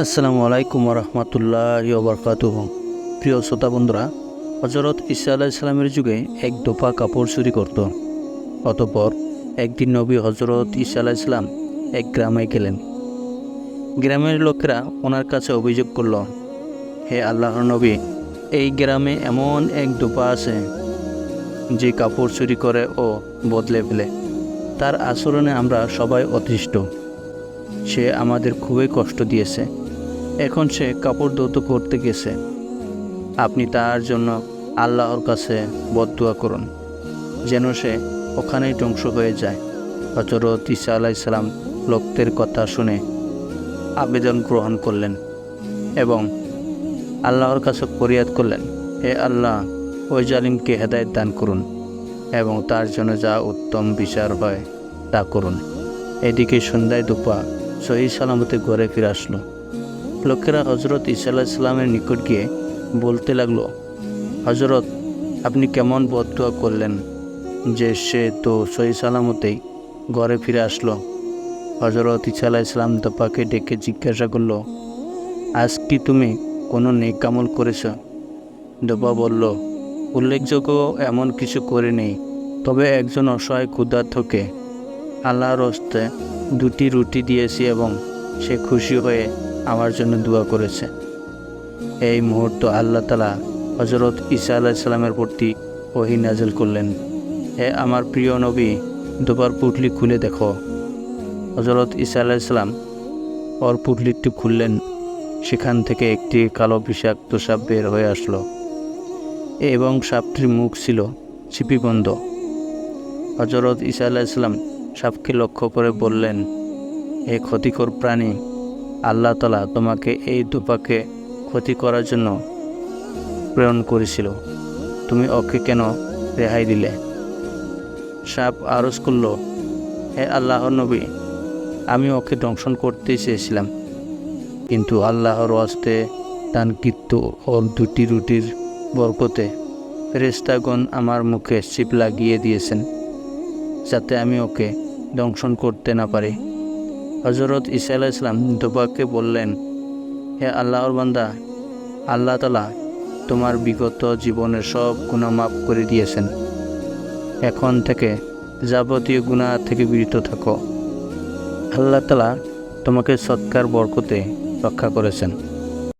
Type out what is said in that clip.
আসসালামু আলাইকুম রহমতুল্লাহি ওয়া বারাকাতুহু। প্রিয় শ্রোতা বন্ধুরা, হজরত ঈসা আলাইহিস সালামের যুগে এক দফা কাপড় চুরি করত। অতঃপর একদিন নবী হজরত ঈসা আলাইহিস সালাম এক গ্রামে গেলেন। গ্রামের লোকেরা ওনার কাছে অভিযোগ করল, হে আল্লাহর নবী, এই গ্রামে এমন এক দফা আছে যে কাপড় চুরি করে ও বদলে ফেলে। তার আচরণে আমরা সবাই অতিষ্ঠ। সে আমাদের খুবই কষ্ট দিয়েছে। এখন সে কাপড় ধৌত করতে গেছে। আপনি তার জন্য আল্লাহর কাছে বদদুয়া করুন, যেন সে ওখানেই ধ্বংস হয়ে যায়। হযরত ঈসা আলাইহিস সালাম লোকদের কথা শুনে আবেদন গ্রহণ করলেন এবং আল্লাহর কাছে ফরিয়াদ করলেন, হে আল্লাহ, ওই জালিমকে হেদায়েত দান করুন এবং তার জন্য যা উত্তম বিচার হয় তা করুন। এদিকে সন্ধ্যায় দুপা সহি সালামতে ঘরে ফিরে আসলো। লোকেরা হজরত ঈসা আলাইহিস সালামের নিকট গিয়ে বলতে লাগলো, হজরত, আপনি কেমন বদদুয়া করলেন যে সে তো সহি সালামতেই ঘরে ফিরে আসলো। হজরত ঈসা আলাইহিস সালাম দোপাকে ডেকে জিজ্ঞাসা করলো, আজ কি তুমি কোনো নেক আমল করেছ? দোপা বলল, উল্লেখযোগ্য এমন কিছু করিনি, তবে একজন অসহায় ক্ষুধার্তকে আল্লাহর হস্তে 2টি রুটি দিয়েছি এবং সে খুশি হয়ে আমার জন্য দোয়া করেছে। এই মুহূর্ত আল্লাহ তাআলা হজরত ঈসা আলাইহিস সালামের প্রতি ওহী নাযিল করলেন, হে আমার প্রিয় নবী, দোপার পুঁটলি খুলে দেখো। হজরত ঈসা আলাইহিস সালাম ওর পুঁটলিটি খুললেন। সেখান থেকে একটি কালো বিষাক্ত সাপ বের হয়ে আসলো এবং সাপটির মুখ ছিল ছিপিবন্ধ। হজরত ঈসা আলাইহিস সালাম সাপকে লক্ষ্য করে বললেন, হে ক্ষতিকর প্রাণী, আল্লাহ তাআলা তোমাকে এই দোপাকে ক্ষতি করার জন্য প্রেরণ করেছিল, তুমি ওকে কেন রেহাই দিলে? সাপ আরজ করল, হে আল্লাহর নবী, আমি ওকে দংশন করতেই চেয়েছিলাম, কিন্তু আল্লাহর ওয়াস্তে দানকৃত ওর 2টি রুটির বরকতে ফেরেশতাগণ আমার মুখে ছিপ লাগিয়ে দিয়েছেন, যাতে আমি ওকে দংশন করতে না পারি। হজরত ঈসা আলাইহিস সালাম দোপাকে বললেন, হে আল্লাহর বান্দা, আল্লাহ তাআলা তোমার বিগত জীবনের সব গুনাহ মাফ করে দিয়েছেন। এখন থেকে যাবতীয় গুনাহ থেকে বিরত থাকো। আল্লাহ তাআলা তোমাকে সৎকার বরকতে রক্ষা করেছেন।